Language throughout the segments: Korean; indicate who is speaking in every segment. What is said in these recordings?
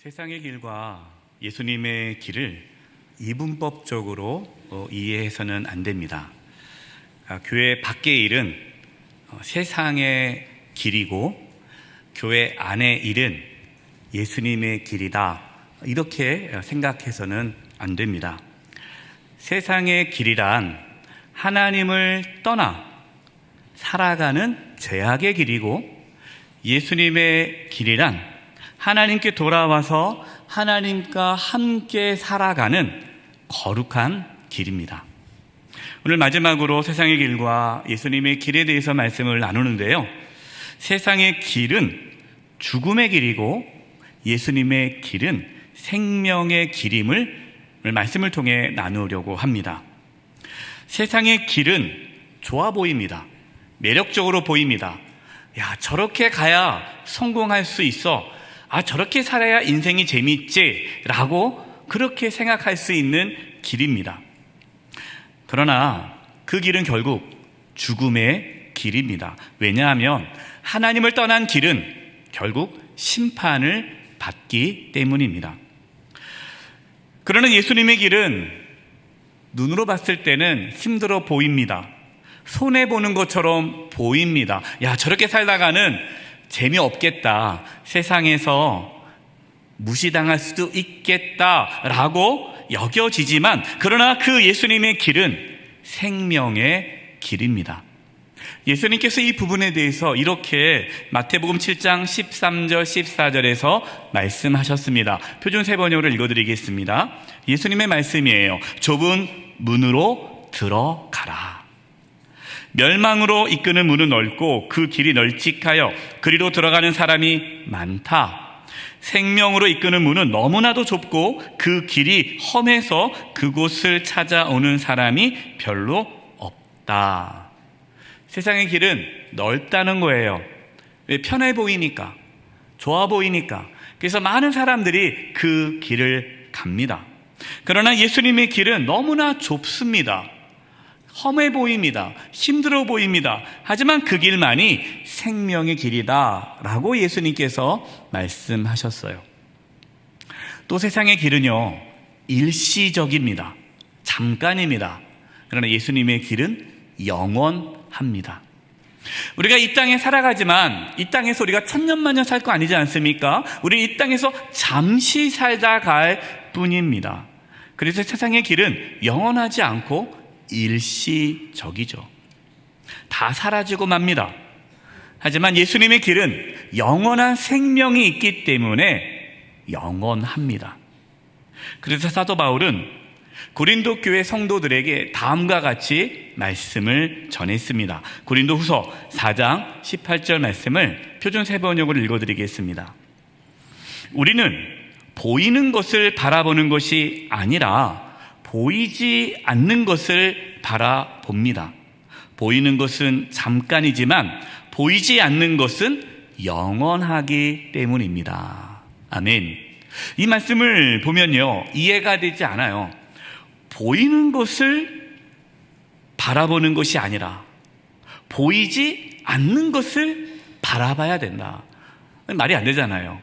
Speaker 1: 세상의 길과 예수님의 길을 이분법적으로 이해해서는 안 됩니다. 교회 밖의 일은 세상의 길이고 교회 안의 일은 예수님의 길이다, 이렇게 생각해서는 안 됩니다. 세상의 길이란 하나님을 떠나 살아가는 죄악의 길이고, 예수님의 길이란 하나님께 돌아와서 하나님과 함께 살아가는 거룩한 길입니다. 오늘 마지막으로 세상의 길과 예수님의 길에 대해서 말씀을 나누는데요, 세상의 길은 죽음의 길이고 예수님의 길은 생명의 길임을 말씀을 통해 나누려고 합니다. 세상의 길은 좋아 보입니다. 매력적으로 보입니다. 야, 저렇게 가야 성공할 수 있어. 저렇게 살아야 인생이 재밌지 라고 그렇게 생각할 수 있는 길입니다. 그러나 그 길은 결국 죽음의 길입니다. 왜냐하면 하나님을 떠난 길은 결국 심판을 받기 때문입니다. 그러나 예수님의 길은 눈으로 봤을 때는 힘들어 보입니다. 손해보는 것처럼 보입니다. 야, 저렇게 살다가는 재미없겠다, 세상에서 무시당할 수도 있겠다라고 여겨지지만, 그러나 그 예수님의 길은 생명의 길입니다. 예수님께서 이 부분에 대해서 이렇게 마태복음 7장 13절 14절에서 말씀하셨습니다. 표준 세번역으로 읽어드리겠습니다. 예수님의 말씀이에요. 좁은 문으로 들어가라. 멸망으로 이끄는 문은 넓고 그 길이 널찍하여 그리로 들어가는 사람이 많다. 생명으로 이끄는 문은 너무나도 좁고 그 길이 험해서 그곳을 찾아오는 사람이 별로 없다. 세상의 길은 넓다는 거예요. 왜? 편해 보이니까, 좋아 보이니까. 그래서 많은 사람들이 그 길을 갑니다. 그러나 예수님의 길은 너무나 좁습니다. 험해 보입니다. 힘들어 보입니다. 하지만 그 길만이 생명의 길이다 라고 예수님께서 말씀하셨어요. 또 세상의 길은요, 일시적입니다. 잠깐입니다. 그러나 예수님의 길은 영원합니다. 우리가 이 땅에 살아가지만 이 땅에서 우리가 천년만년 살 거 아니지 않습니까? 우리 이 땅에서 잠시 살다 갈 뿐입니다. 그래서 세상의 길은 영원하지 않고 일시적이죠. 다 사라지고 맙니다. 하지만 예수님의 길은 영원한 생명이 있기 때문에 영원합니다. 그래서 사도 바울은 고린도 교회 성도들에게 다음과 같이 말씀을 전했습니다. 고린도 후서 4장 18절 말씀을 표준 세번역으로 읽어드리겠습니다. 우리는 보이는 것을 바라보는 것이 아니라 보이지 않는 것을 바라봅니다. 보이는 것은 잠깐이지만 보이지 않는 것은 영원하기 때문입니다. 아멘. 이 말씀을 보면요, 이해가 되지 않아요. 보이는 것을 바라보는 것이 아니라 보이지 않는 것을 바라봐야 된다. 말이 안 되잖아요.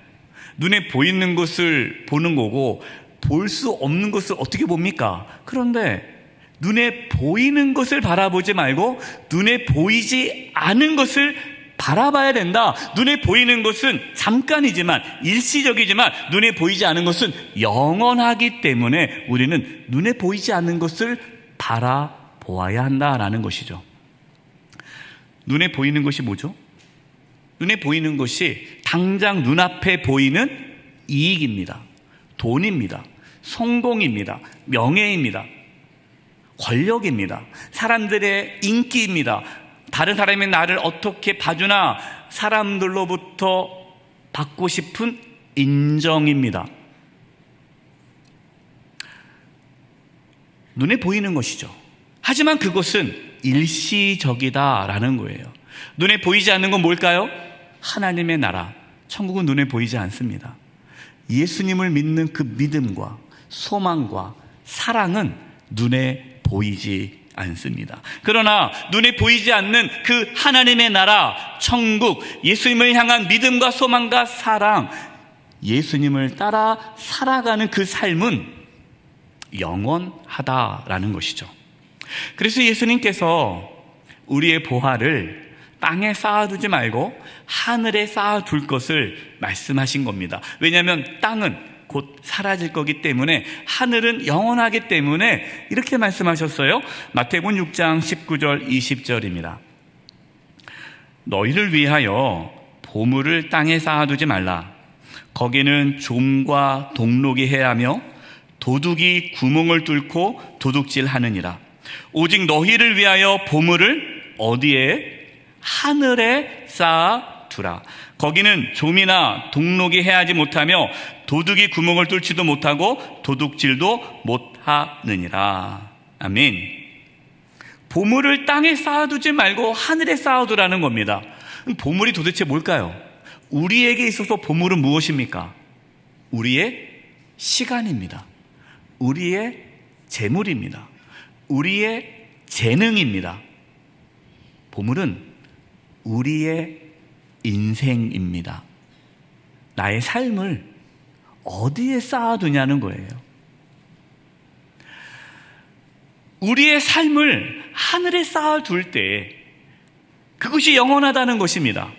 Speaker 1: 눈에 보이는 것을 보는 거고 볼 수 없는 것을 어떻게 봅니까? 그런데 눈에 보이는 것을 바라보지 말고 눈에 보이지 않은 것을 바라봐야 된다. 눈에 보이는 것은 잠깐이지만, 일시적이지만 눈에 보이지 않은 것은 영원하기 때문에 우리는 눈에 보이지 않는 것을 바라보아야 한다라는 것이죠. 눈에 보이는 것이 뭐죠? 눈에 보이는 것이 당장 눈앞에 보이는 이익입니다. 돈입니다. 성공입니다. 명예입니다. 권력입니다. 사람들의 인기입니다. 다른 사람이 나를 어떻게 봐주나 사람들로부터 받고 싶은 인정입니다. 눈에 보이는 것이죠. 하지만 그것은 일시적이다라는 거예요. 눈에 보이지 않는 건 뭘까요? 하나님의 나라, 천국은 눈에 보이지 않습니다. 예수님을 믿는 그 믿음과 소망과 사랑은 눈에 보이지 않습니다. 그러나 눈에 보이지 않는 그 하나님의 나라, 천국, 예수님을 향한 믿음과 소망과 사랑, 예수님을 따라 살아가는 그 삶은 영원하다라는 것이죠. 그래서 예수님께서 우리의 보화를 땅에 쌓아두지 말고 하늘에 쌓아둘 것을 말씀하신 겁니다. 왜냐하면 땅은 곧 사라질 거기 때문에, 하늘은 영원하기 때문에 이렇게 말씀하셨어요. 마태복음 6장 19절 20절입니다. 너희를 위하여 보물을 땅에 쌓아두지 말라. 거기는 좀과 동록이 해하며 도둑이 구멍을 뚫고 도둑질하느니라. 오직 너희를 위하여 보물을 어디에? 하늘에 쌓아두라. 거기는 좀이나 동록이 해하지 못하며 도둑이 구멍을 뚫지도 못하고 도둑질도 못하느니라. 아멘. 보물을 땅에 쌓아두지 말고 하늘에 쌓아두라는 겁니다. 보물이 도대체 뭘까요? 우리에게 있어서 보물은 무엇입니까? 우리의 시간입니다. 우리의 재물입니다. 우리의 재능입니다. 보물은 우리의 인생입니다. 나의 삶을 어디에 쌓아두냐는 거예요. 우리의 삶을 하늘에 쌓아둘 때 그것이 영원하다는 것입니다.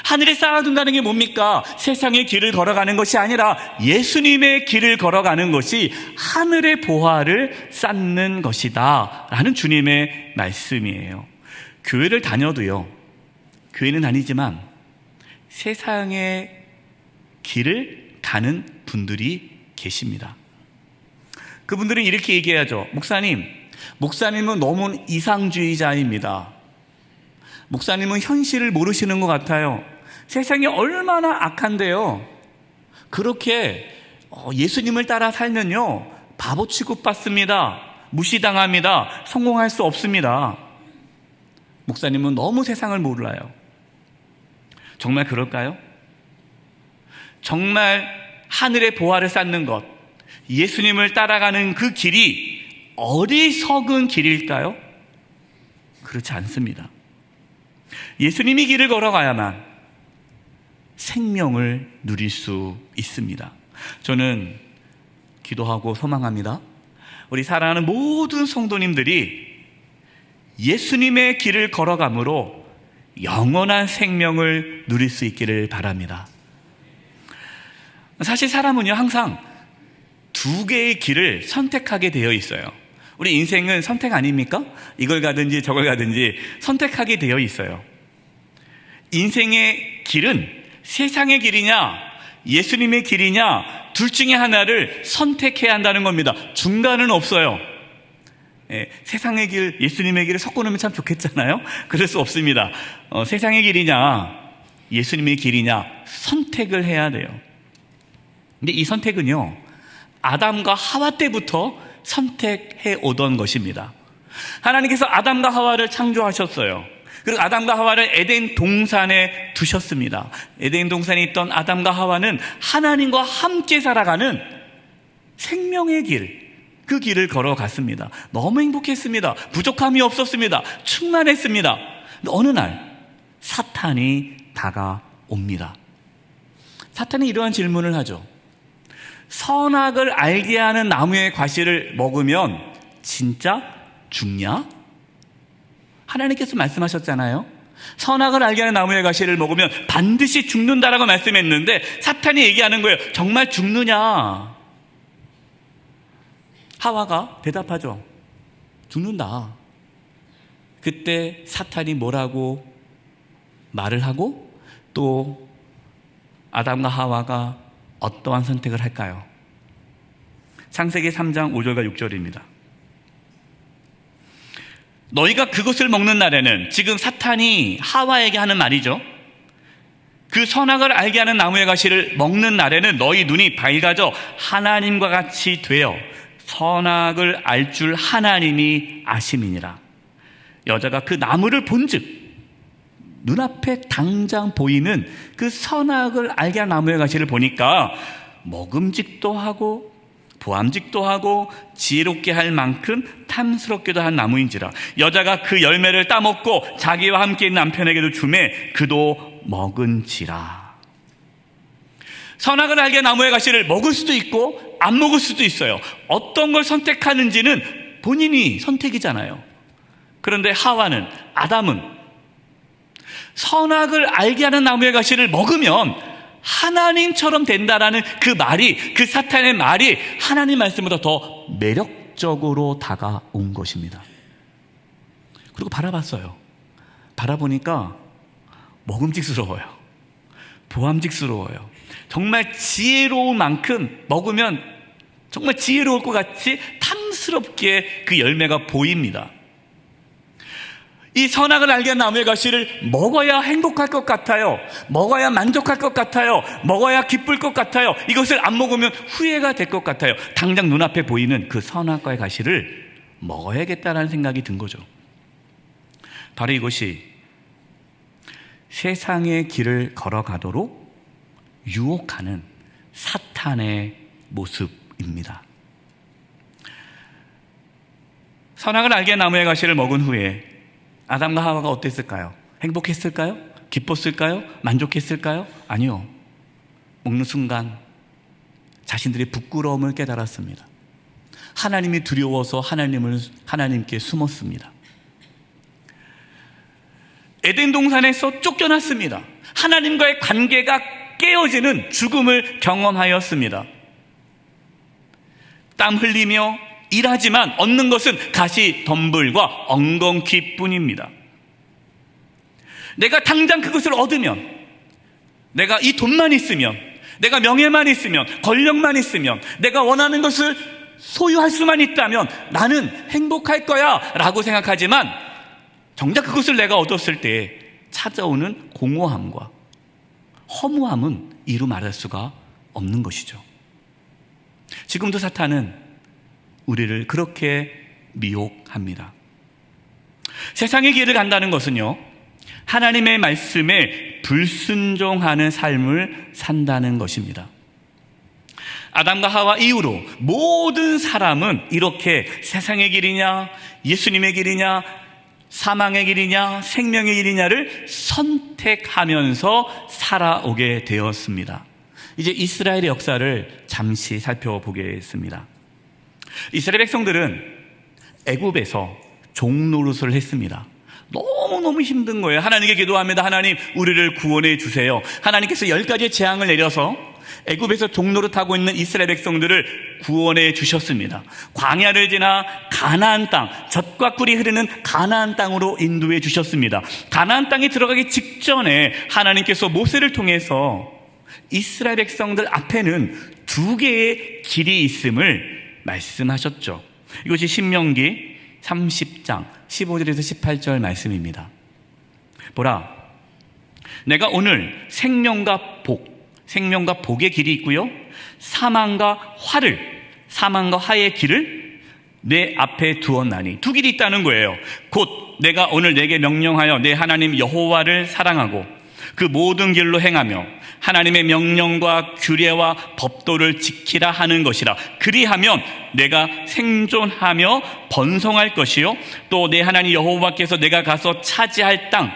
Speaker 1: 하늘에 쌓아둔다는 게 뭡니까? 세상의 길을 걸어가는 것이 아니라 예수님의 길을 걸어가는 것이 하늘의 보화를 쌓는 것이다 라는 주님의 말씀이에요. 교회를 다녀도요, 교회는 다니지만 세상의 길을 가는 분들이 계십니다. 그분들은 이렇게 얘기해야죠. 목사님은 너무 이상주의자입니다. 목사님은 현실을 모르시는 것 같아요. 세상이 얼마나 악한데요, 그렇게 예수님을 따라 살면요 바보 취급받습니다. 무시당합니다. 성공할 수 없습니다. 목사님은 너무 세상을 몰라요. 정말 그럴까요? 정말 하늘의 보화를 쌓는 것, 예수님을 따라가는 그 길이 어리석은 길일까요? 그렇지 않습니다. 예수님이 길을 걸어가야만 생명을 누릴 수 있습니다. 저는 기도하고 소망합니다. 우리 사랑하는 모든 성도님들이 예수님의 길을 걸어감으로 영원한 생명을 누릴 수 있기를 바랍니다. 사실 사람은요 항상 두 개의 길을 선택하게 되어 있어요. 우리 인생은 선택 아닙니까? 이걸 가든지 저걸 가든지 선택하게 되어 있어요. 인생의 길은 세상의 길이냐 예수님의 길이냐 둘 중에 하나를 선택해야 한다는 겁니다. 중간은 없어요. 세상의 길, 예수님의 길을 섞어놓으면 참 좋겠잖아요. 그럴 수 없습니다. 세상의 길이냐 예수님의 길이냐 선택을 해야 돼요. 근데 이 선택은요 아담과 하와 때부터 선택해 오던 것입니다. 하나님께서 아담과 하와를 창조하셨어요. 그리고 아담과 하와를 에덴 동산에 두셨습니다. 에덴 동산에 있던 아담과 하와는 하나님과 함께 살아가는 생명의 길, 그 길을 걸어갔습니다. 너무 행복했습니다. 부족함이 없었습니다. 충만했습니다. 근데 어느 날 사탄이 다가옵니다. 사탄이 이러한 질문을 하죠. 선악을 알게 하는 나무의 과실을 먹으면 진짜 죽냐? 하나님께서 말씀하셨잖아요. 선악을 알게 하는 나무의 과실을 먹으면 반드시 죽는다라고 말씀했는데 사탄이 얘기하는 거예요. 정말 죽느냐? 하와가 대답하죠. 죽는다. 그때 사탄이 뭐라고 말을 하고 또 아담과 하와가 어떠한 선택을 할까요? 창세기 3장 5절과 6절입니다. 너희가 그것을 먹는 날에는, 지금 사탄이 하와에게 하는 말이죠. 그 선악을 알게 하는 나무의 가시를 먹는 날에는 너희 눈이 밝아져 하나님과 같이 되어 선악을 알 줄 하나님이 아심이니라. 여자가 그 나무를 본즉 눈앞에 당장 보이는 그 선악을 알게 한 나무의 가시를 보니까 먹음직도 하고 보암직도 하고 지혜롭게 할 만큼 탐스럽기도 한 나무인지라. 여자가 그 열매를 따먹고 자기와 함께 있는 남편에게도 주매 그도 먹은지라. 선악을 알게 나무의 가시를 먹을 수도 있고 안 먹을 수도 있어요. 어떤 걸 선택하는지는 본인이 선택이잖아요. 그런데 하와는, 아담은 선악을 알게 하는 나무의 가시를 먹으면 하나님처럼 된다라는 그 말이, 그 사탄의 말이 하나님 말씀보다 더 매력적으로 다가온 것입니다. 그리고 바라봤어요. 바라보니까 먹음직스러워요. 보암직스러워요. 정말 지혜로운 만큼 먹으면 정말 지혜로울 것 같이 탐스럽게 그 열매가 보입니다. 이 선악을 알게 하는 나무의 가시를 먹어야 행복할 것 같아요. 먹어야 만족할 것 같아요. 먹어야 기쁠 것 같아요. 이것을 안 먹으면 후회가 될 것 같아요. 당장 눈앞에 보이는 그 선악과의 가시를 먹어야겠다라는 생각이 든 거죠. 바로 이것이 세상의 길을 걸어가도록 유혹하는 사탄의 모습입니다. 선악을 알게 나무의 가시를 먹은 후에 아담과 하와가 어땠을까요? 행복했을까요? 기뻤을까요? 만족했을까요? 아니요. 먹는 순간 자신들의 부끄러움을 깨달았습니다. 하나님이 두려워서 하나님께 숨었습니다. 에덴 동산에서 쫓겨났습니다. 하나님과의 관계가 깨어지는 죽음을 경험하였습니다. 땀 흘리며 일하지만 얻는 것은 가시덤불과 엉겅퀴뿐입니다. 내가 당장 그것을 얻으면, 내가 이 돈만 있으면, 내가 명예만 있으면, 권력만 있으면, 내가 원하는 것을 소유할 수만 있다면 나는 행복할 거야 라고 생각하지만 정작 그것을 내가 얻었을 때 찾아오는 공허함과 허무함은 이루 말할 수가 없는 것이죠. 지금도 사탄은 우리를 그렇게 미혹합니다. 세상의 길을 간다는 것은요, 하나님의 말씀에 불순종하는 삶을 산다는 것입니다. 아담과 하와 이후로 모든 사람은 이렇게 세상의 길이냐, 예수님의 길이냐, 사망의 길이냐, 생명의 길이냐를 선택하면서 살아오게 되었습니다. 이제 이스라엘의 역사를 잠시 살펴보겠습니다. 이스라엘 백성들은 애굽에서 종노릇을 했습니다. 너무너무 힘든 거예요. 하나님께 기도합니다. 하나님, 우리를 구원해 주세요. 하나님께서 10가지의 재앙을 내려서 애굽에서 종노릇하고 있는 이스라엘 백성들을 구원해 주셨습니다. 광야를 지나 가나안 땅, 젖과 꿀이 흐르는 가나안 땅으로 인도해 주셨습니다. 가나안 땅에 들어가기 직전에 하나님께서 모세를 통해서 이스라엘 백성들 앞에는 2개의 길이 있음을 말씀하셨죠. 이것이 신명기 30장 15절에서 18절 말씀입니다. 보라, 내가 오늘 생명과 복의 길이 있고요, 사망과 화의 길을 내 앞에 두었나니. 2 길이 있다는 거예요. 곧 내가 오늘 내게 명령하여 내 하나님 여호와를 사랑하고 그 모든 길로 행하며 하나님의 명령과 규례와 법도를 지키라 하는 것이라. 그리하면 내가 생존하며 번성할 것이요, 또 내 하나님 여호와께서 내가 가서 차지할 땅,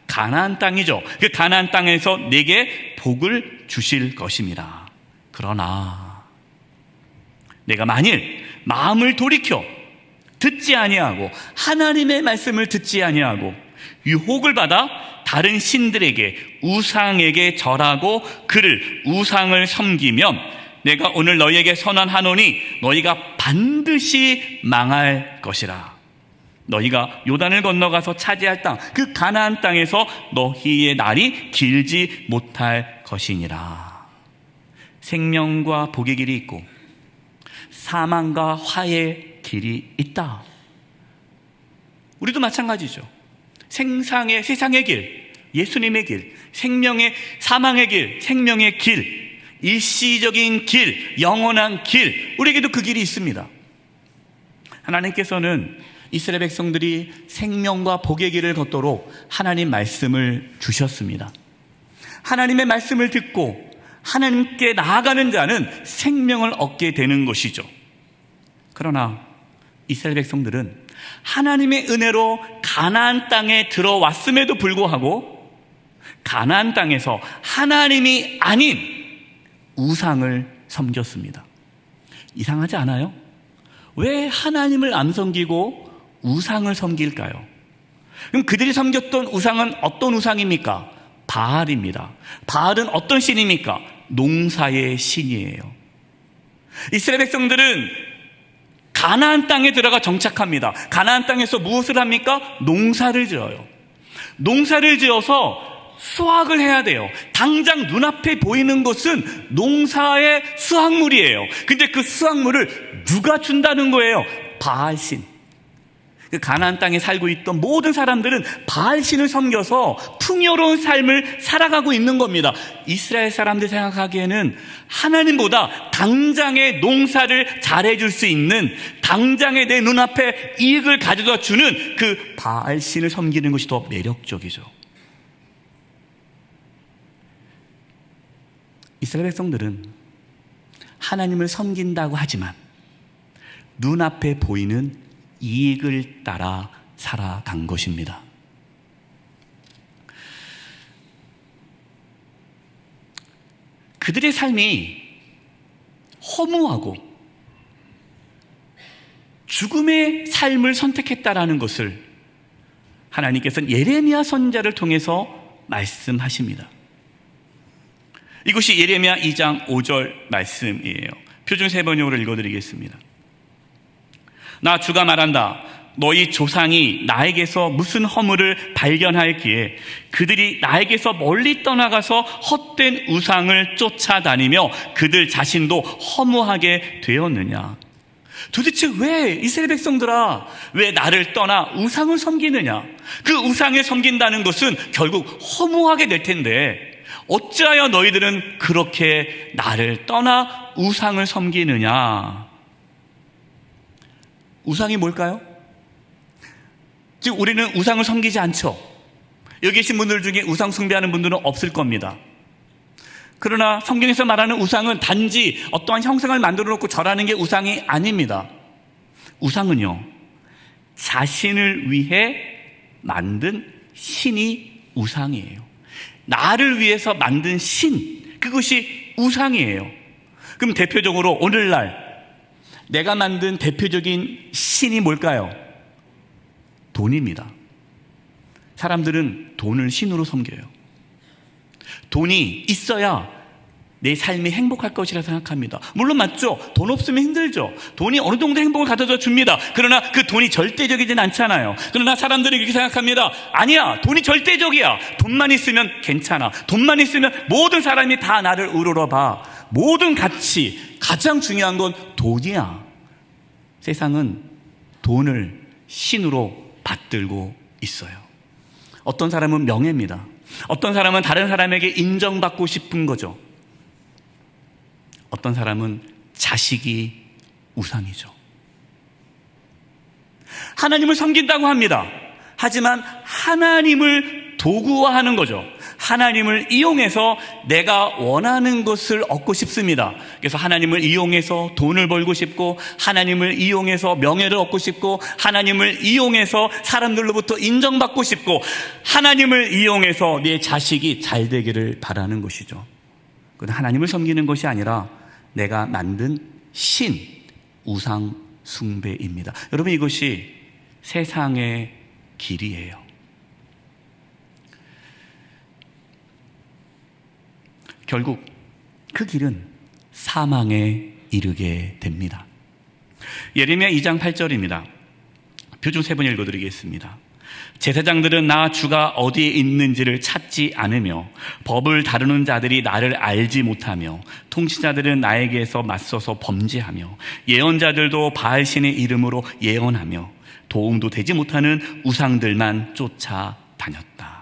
Speaker 1: 가나안 땅이죠. 그 가나안 땅에서 내게 복을 주실 것입니다. 그러나 내가 만일 마음을 돌이켜 듣지 아니하고 하나님의 말씀을 듣지 아니하고 유혹을 받아 다른 신들에게, 우상에게 절하고 그를, 우상을 섬기면 내가 오늘 너희에게 선언하노니 너희가 반드시 망할 것이라. 너희가 요단을 건너가서 차지할 땅, 그 가나안 땅에서 너희의 날이 길지 못할 것이니라. 생명과 복의 길이 있고 사망과 화의 길이 있다. 우리도 마찬가지죠. 세상의 길, 예수님의 길, 사망의 길, 생명의 길, 일시적인 길, 영원한 길, 우리에게도 그 길이 있습니다. 하나님께서는 이스라엘 백성들이 생명과 복의 길을 걷도록 하나님 말씀을 주셨습니다. 하나님의 말씀을 듣고 하나님께 나아가는 자는 생명을 얻게 되는 것이죠. 그러나 이스라엘 백성들은 하나님의 은혜로 가나안 땅에 들어왔음에도 불구하고 가나안 땅에서 하나님이 아닌 우상을 섬겼습니다. 이상하지 않아요? 왜 하나님을 안 섬기고 우상을 섬길까요? 그럼 그들이 섬겼던 우상은 어떤 우상입니까? 바알입니다. 바알은 어떤 신입니까? 농사의 신이에요. 이스라엘 백성들은 가나안 땅에 들어가 정착합니다. 가나안 땅에서 무엇을 합니까? 농사를 지어요. 농사를 지어서 수확을 해야 돼요. 당장 눈앞에 보이는 것은 농사의 수확물이에요. 근데 그 수확물을 누가 준다는 거예요? 바알신. 가나안 땅에 살고 있던 모든 사람들은 바알신을 섬겨서 풍요로운 삶을 살아가고 있는 겁니다. 이스라엘 사람들 생각하기에는 하나님보다 당장의 농사를 잘해줄 수 있는, 당장의 내 눈앞에 이익을 가져다 주는 그 바알신을 섬기는 것이 더 매력적이죠. 이스라엘 백성들은 하나님을 섬긴다고 하지만 눈앞에 보이는 이익을 따라 살아간 것입니다. 그들의 삶이 허무하고 죽음의 삶을 선택했다라는 것을 하나님께서는 예레미야 선지자를 통해서 말씀하십니다. 이것이 예레미야 2장 5절 말씀이에요. 표준 세번역으로 읽어드리겠습니다. 나 주가 말한다. 너희 조상이 나에게서 무슨 허물을 발견하였기에 그들이 나에게서 멀리 떠나가서 헛된 우상을 쫓아다니며 그들 자신도 허무하게 되었느냐. 도대체 왜 이스라엘 백성들아, 왜 나를 떠나 우상을 섬기느냐? 그 우상을 섬긴다는 것은 결국 허무하게 될 텐데 어찌하여 너희들은 그렇게 나를 떠나 우상을 섬기느냐? 우상이 뭘까요? 즉 우리는 우상을 섬기지 않죠. 여기 계신 분들 중에 우상 숭배하는 분들은 없을 겁니다. 그러나 성경에서 말하는 우상은 단지 어떠한 형상을 만들어 놓고 절하는 게 우상이 아닙니다. 우상은요, 자신을 위해 만든 신이 우상이에요. 나를 위해서 만든 신, 그것이 우상이에요. 그럼 대표적으로 오늘날 내가 만든 대표적인 신이 뭘까요? 돈입니다. 사람들은 돈을 신으로 섬겨요. 돈이 있어야 내 삶이 행복할 것이라 생각합니다. 물론 맞죠. 돈 없으면 힘들죠. 돈이 어느 정도 행복을 가져다 줍니다. 그러나 그 돈이 절대적이진 않잖아요. 그러나 사람들은 이렇게 생각합니다. 아니야, 돈이 절대적이야. 돈만 있으면 괜찮아. 돈만 있으면 모든 사람이 다 나를 우러러봐. 모든 가치, 가장 중요한 건 돈이야. 세상은 돈을 신으로 받들고 있어요. 어떤 사람은 명예입니다. 어떤 사람은 다른 사람에게 인정받고 싶은 거죠. 어떤 사람은 자식이 우상이죠. 하나님을 섬긴다고 합니다. 하지만 하나님을 도구화하는 거죠. 하나님을 이용해서 내가 원하는 것을 얻고 싶습니다. 그래서 하나님을 이용해서 돈을 벌고 싶고, 하나님을 이용해서 명예를 얻고 싶고, 하나님을 이용해서 사람들로부터 인정받고 싶고, 하나님을 이용해서 내 자식이 잘 되기를 바라는 것이죠. 그건 하나님을 섬기는 것이 아니라 내가 만든 신, 우상 숭배입니다. 여러분, 이것이 세상의 길이에요. 결국 그 길은 사망에 이르게 됩니다. 예레미야 2장 8절입니다. 표준 세 번 읽어드리겠습니다. 제사장들은 나 주가 어디에 있는지를 찾지 않으며 법을 다루는 자들이 나를 알지 못하며 통치자들은 나에게서 맞서서 범죄하며 예언자들도 바알신의 이름으로 예언하며 도움도 되지 못하는 우상들만 쫓아다녔다.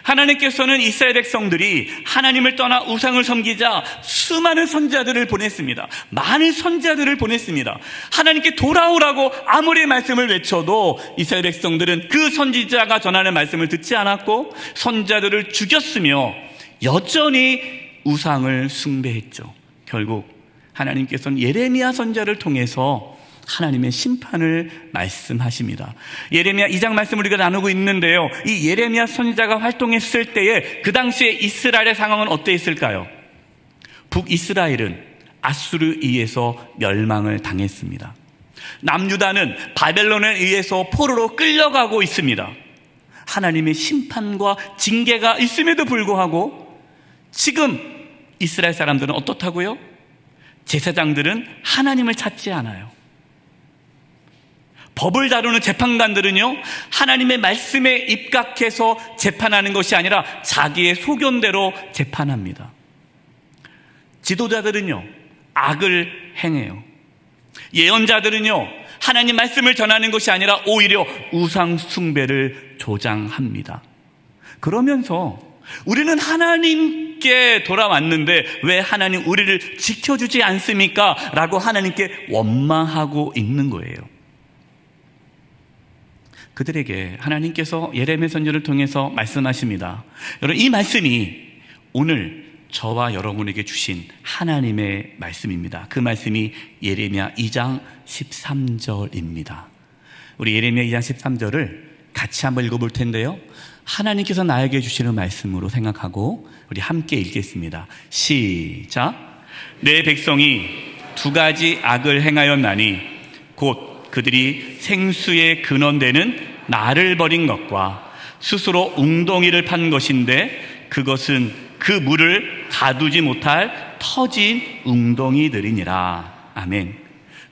Speaker 1: 하나님께서는 이스라엘 백성들이 하나님을 떠나 우상을 섬기자 수많은 선지자들을 보냈습니다. 많은 선지자들을 보냈습니다. 하나님께 돌아오라고 아무리 말씀을 외쳐도 이스라엘 백성들은 그 선지자가 전하는 말씀을 듣지 않았고 선지자들을 죽였으며 여전히 우상을 숭배했죠. 결국 하나님께서는 예레미야 선지자를 통해서 하나님의 심판을 말씀하십니다. 예레미야 2장 말씀을 우리가 나누고 있는데요, 이 예레미야 선지자가 활동했을 때에 그 당시에 이스라엘의 상황은 어떠했을까요? 북이스라엘은 아수르에 의해서 멸망을 당했습니다. 남유다는 바벨론에 의해서 포로로 끌려가고 있습니다. 하나님의 심판과 징계가 있음에도 불구하고 지금 이스라엘 사람들은 어떻다고요? 제사장들은 하나님을 찾지 않아요. 법을 다루는 재판관들은요, 하나님의 말씀에 입각해서 재판하는 것이 아니라 자기의 소견대로 재판합니다. 지도자들은요, 악을 행해요. 예언자들은요, 하나님 말씀을 전하는 것이 아니라 오히려 우상 숭배를 조장합니다. 그러면서 우리는 하나님께 돌아왔는데 왜 하나님 우리를 지켜주지 않습니까? 라고 하나님께 원망하고 있는 거예요. 그들에게 하나님께서 예레미야 선지자를 통해서 말씀하십니다. 여러분, 이 말씀이 오늘 저와 여러분에게 주신 하나님의 말씀입니다. 그 말씀이 예레미야 2장 13절입니다. 우리 예레미야 2장 13절을 같이 한번 읽어볼 텐데요, 하나님께서 나에게 주시는 말씀으로 생각하고 우리 함께 읽겠습니다. 시작. 내 백성이 두 가지 악을 행하였나니 곧 그들이 생수의 근원되는 나를 버린 것과 스스로 웅덩이를 판 것인데 그것은 그 물을 가두지 못할 터진 웅덩이들이니라. 아멘.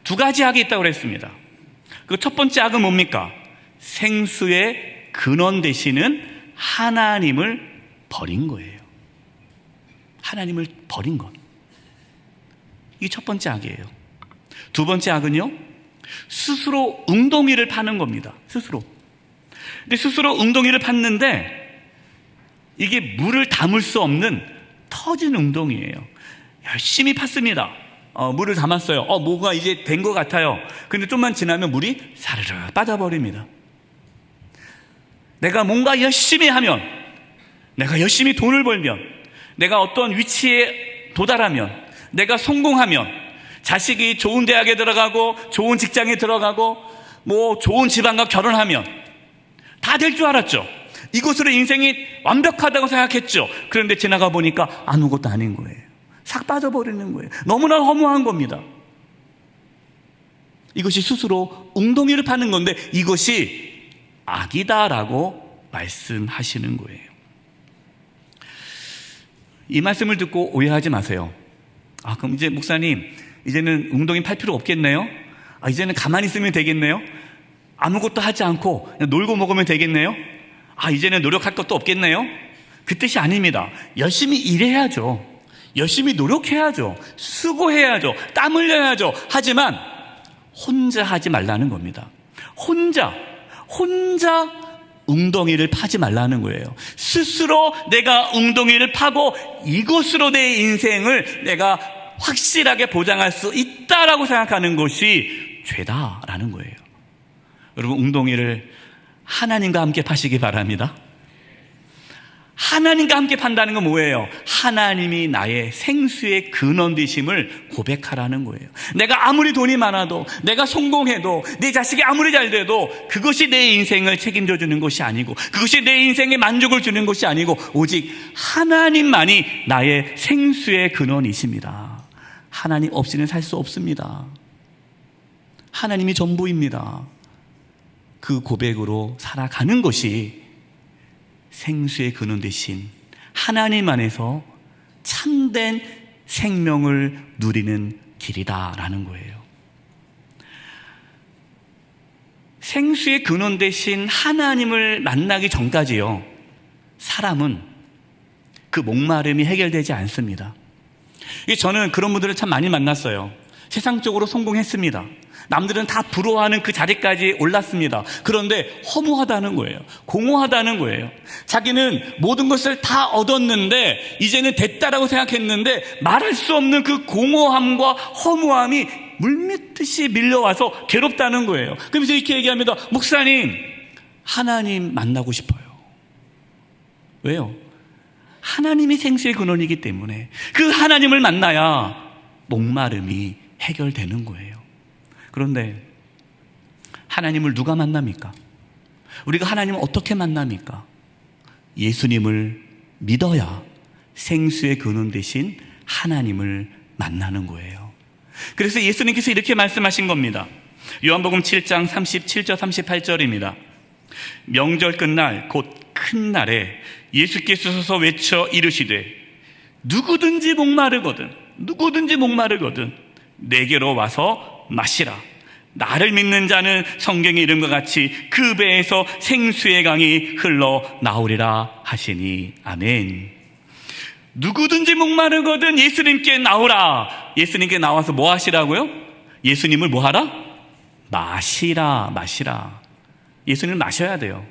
Speaker 1: 두 가지 악이 있다고 그랬습니다. 그 첫 번째 악은 뭡니까? 생수의 근원 되시는 하나님을 버린 거예요. 하나님을 버린 것. 이게 첫 번째 악이에요. 두 번째 악은요, 스스로 웅덩이를 파는 겁니다. 스스로. 근데 스스로 웅덩이를 팠는데 이게 물을 담을 수 없는 터진 웅덩이예요. 열심히 팠습니다. 물을 담았어요. 뭐가 이제 된 것 같아요. 근데 좀만 지나면 물이 사르르 빠져버립니다. 내가 뭔가 열심히 하면, 내가 열심히 돈을 벌면, 내가 어떤 위치에 도달하면, 내가 성공하면, 자식이 좋은 대학에 들어가고 좋은 직장에 들어가고 뭐 좋은 집안과 결혼하면 다 될 줄 알았죠. 이것으로 인생이 완벽하다고 생각했죠. 그런데 지나가 보니까 아무것도 아닌 거예요. 싹 빠져버리는 거예요. 너무나 허무한 겁니다. 이것이 스스로 웅덩이를 파는 건데 이것이 악이다라고 말씀하시는 거예요. 이 말씀을 듣고 오해하지 마세요. 그럼 이제 목사님, 이제는 웅덩이 팔 필요 없겠네요? 이제는 가만히 있으면 되겠네요? 아무것도 하지 않고 그냥 놀고 먹으면 되겠네요? 이제는 노력할 것도 없겠네요? 그 뜻이 아닙니다. 열심히 일해야죠. 열심히 노력해야죠. 수고해야죠. 땀 흘려야죠. 하지만 혼자 하지 말라는 겁니다. 혼자 웅덩이를 파지 말라는 거예요. 스스로 내가 웅덩이를 파고 이것으로 내 인생을 내가 확실하게 보장할 수 있다라고 생각하는 것이 죄다라는 거예요. 여러분, 웅덩이를 하나님과 함께 파시기 바랍니다. 하나님과 함께 판다는 건 뭐예요? 하나님이 나의 생수의 근원 되심을 고백하라는 거예요. 내가 아무리 돈이 많아도, 내가 성공해도, 내 자식이 아무리 잘 돼도 그것이 내 인생을 책임져 주는 것이 아니고, 그것이 내 인생에 만족을 주는 것이 아니고, 오직 하나님만이 나의 생수의 근원이십니다. 하나님 없이는 살 수 없습니다. 하나님이 전부입니다. 그 고백으로 살아가는 것이 생수의 근원 되신 하나님 안에서 참된 생명을 누리는 길이다라는 거예요. 생수의 근원 되신 하나님을 만나기 전까지요, 사람은 그 목마름이 해결되지 않습니다. 저는 그런 분들을 참 많이 만났어요. 세상적으로 성공했습니다. 남들은 다 부러워하는 그 자리까지 올랐습니다. 그런데 허무하다는 거예요. 공허하다는 거예요. 자기는 모든 것을 다 얻었는데 이제는 됐다라고 생각했는데 말할 수 없는 그 공허함과 허무함이 물밀듯이 밀려와서 괴롭다는 거예요. 그러면서 이렇게 얘기합니다. 목사님, 하나님 만나고 싶어요. 왜요? 하나님이 생수의 근원이기 때문에 그 하나님을 만나야 목마름이 해결되는 거예요. 그런데 하나님을 누가 만납니까? 우리가 하나님을 어떻게 만납니까? 예수님을 믿어야 생수의 근원 되신 하나님을 만나는 거예요. 그래서 예수님께서 이렇게 말씀하신 겁니다. 요한복음 7장 37절 38절입니다. 명절 끝날 곧 큰 날에 예수께서 서서 외쳐 이르시되 누구든지 목마르거든 내게로 와서 마시라. 나를 믿는 자는 성경의 이름과 같이 그 배에서 생수의 강이 흘러나오리라 하시니. 아멘. 누구든지 목마르거든 예수님께 나오라. 예수님께 나와서 뭐 하시라고요? 예수님을 뭐 하라? 마시라. 예수님을 마셔야 돼요.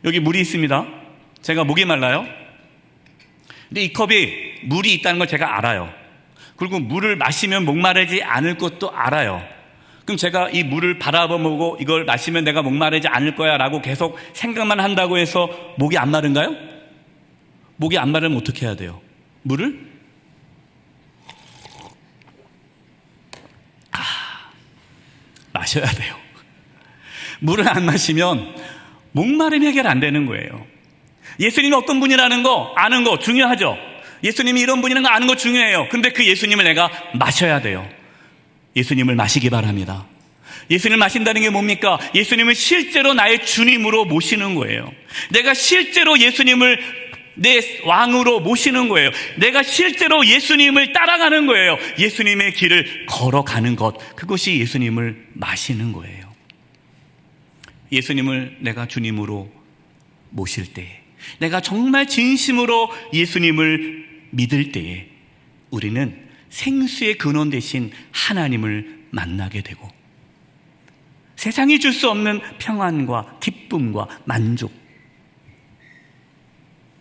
Speaker 1: 여기 물이 있습니다. 제가 목이 말라요. 근데 이 컵에 물이 있다는 걸 제가 알아요. 그리고 물을 마시면 목마르지 않을 것도 알아요. 그럼 제가 이 물을 바라보고 이걸 마시면 내가 목마르지 않을 거야 라고 계속 생각만 한다고 해서 목이 안 마른가요? 목이 안 마르면 어떻게 해야 돼요? 물을 마셔야 돼요. 물을 안 마시면 목마름이 해결 안 되는 거예요. 예수님이 어떤 분이라는 거 아는 거 중요하죠. 예수님이 이런 분이라는 거 아는 거 중요해요. 근데 그 예수님을 내가 마셔야 돼요. 예수님을 마시기 바랍니다. 예수님을 마신다는 게 뭡니까? 예수님을 실제로 나의 주님으로 모시는 거예요. 내가 실제로 예수님을 내 왕으로 모시는 거예요. 내가 실제로 예수님을 따라가는 거예요. 예수님의 길을 걸어가는 것, 그것이 예수님을 마시는 거예요. 예수님을 내가 주님으로 모실 때, 내가 정말 진심으로 예수님을 믿을 때에 우리는 생수의 근원 되신 하나님을 만나게 되고 세상이 줄 수 없는 평안과 기쁨과 만족,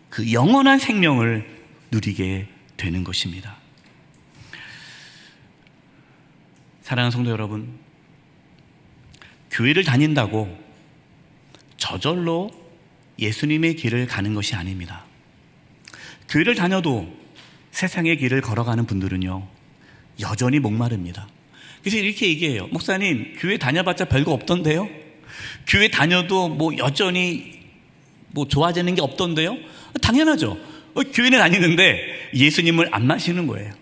Speaker 1: 그 영원한 생명을 누리게 되는 것입니다. 사랑하는 성도 여러분, 교회를 다닌다고 저절로 예수님의 길을 가는 것이 아닙니다. 교회를 다녀도 세상의 길을 걸어가는 분들은요, 여전히 목마릅니다. 그래서 이렇게 얘기해요. 목사님, 교회 다녀봤자 별거 없던데요? 교회 다녀도 여전히 좋아지는 게 없던데요? 당연하죠. 교회는 다니는데 예수님을 안 마시는 거예요.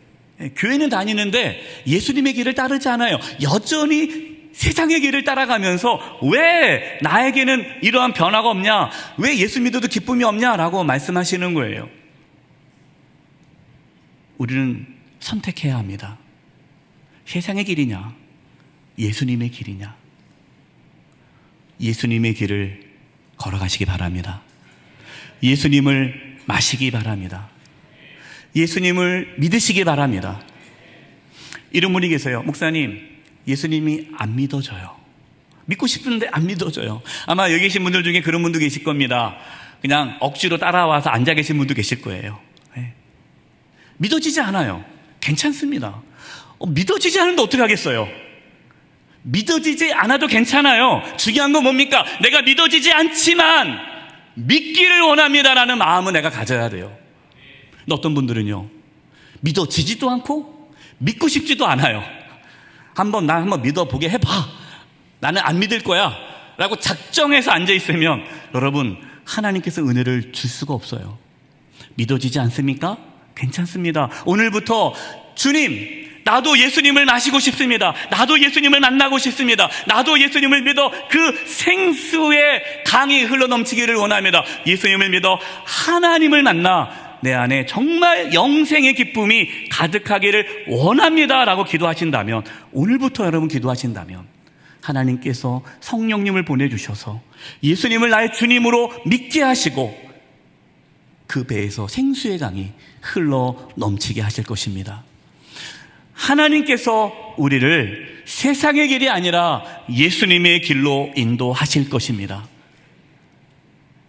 Speaker 1: 교회는 다니는데 예수님의 길을 따르지 않아요. 여전히 세상의 길을 따라가면서 왜 나에게는 이러한 변화가 없냐? 왜 예수 믿어도 기쁨이 없냐라고 말씀하시는 거예요. 우리는 선택해야 합니다. 세상의 길이냐? 예수님의 길이냐? 예수님의 길을 걸어가시기 바랍니다. 예수님을 마시기 바랍니다. 예수님을 믿으시기 바랍니다. 이런 분이 계세요. 목사님, 예수님이 안 믿어져요. 믿고 싶은데 안 믿어져요. 아마 여기 계신 분들 중에 그런 분도 계실 겁니다. 그냥 억지로 따라와서 앉아 계신 분도 계실 거예요. 네. 믿어지지 않아요. 괜찮습니다. 믿어지지 않은데 어떻게 하겠어요? 믿어지지 않아도 괜찮아요. 중요한 건 뭡니까? 내가 믿어지지 않지만 믿기를 원합니다라는 마음은 내가 가져야 돼요. 근데 어떤 분들은요, 믿어지지도 않고 믿고 싶지도 않아요. 나 한번 믿어보게 해봐. 나는 안 믿을 거야 라고 작정해서 앉아있으면 여러분, 하나님께서 은혜를 줄 수가 없어요. 믿어지지 않습니까? 괜찮습니다. 오늘부터 주님, 나도 예수님을 마시고 싶습니다. 나도 예수님을 만나고 싶습니다. 나도 예수님을 믿어 그 생수의 강이 흘러넘치기를 원합니다. 예수님을 믿어 하나님을 만나 내 안에 정말 영생의 기쁨이 가득하기를 원합니다 라고 기도하신다면, 오늘부터 여러분 기도하신다면 하나님께서 성령님을 보내주셔서 예수님을 나의 주님으로 믿게 하시고 그 배에서 생수의 강이 흘러넘치게 하실 것입니다. 하나님께서 우리를 세상의 길이 아니라 예수님의 길로 인도하실 것입니다.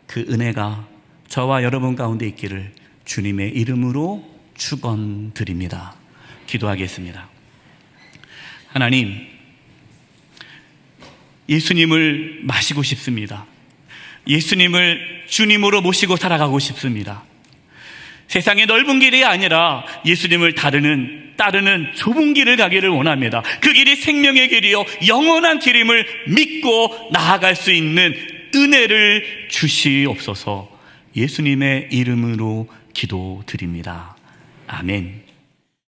Speaker 1: 그 은혜가 저와 여러분 가운데 있기를 주님의 이름으로 축원드립니다. 기도하겠습니다. 하나님, 예수님을 마시고 싶습니다. 예수님을 주님으로 모시고 살아가고 싶습니다. 세상의 넓은 길이 아니라 예수님을 따르는 좁은 길을 가기를 원합니다. 그 길이 생명의 길이요 영원한 길임을 믿고 나아갈 수 있는 은혜를 주시옵소서. 예수님의 이름으로 기도드립니다. 아멘.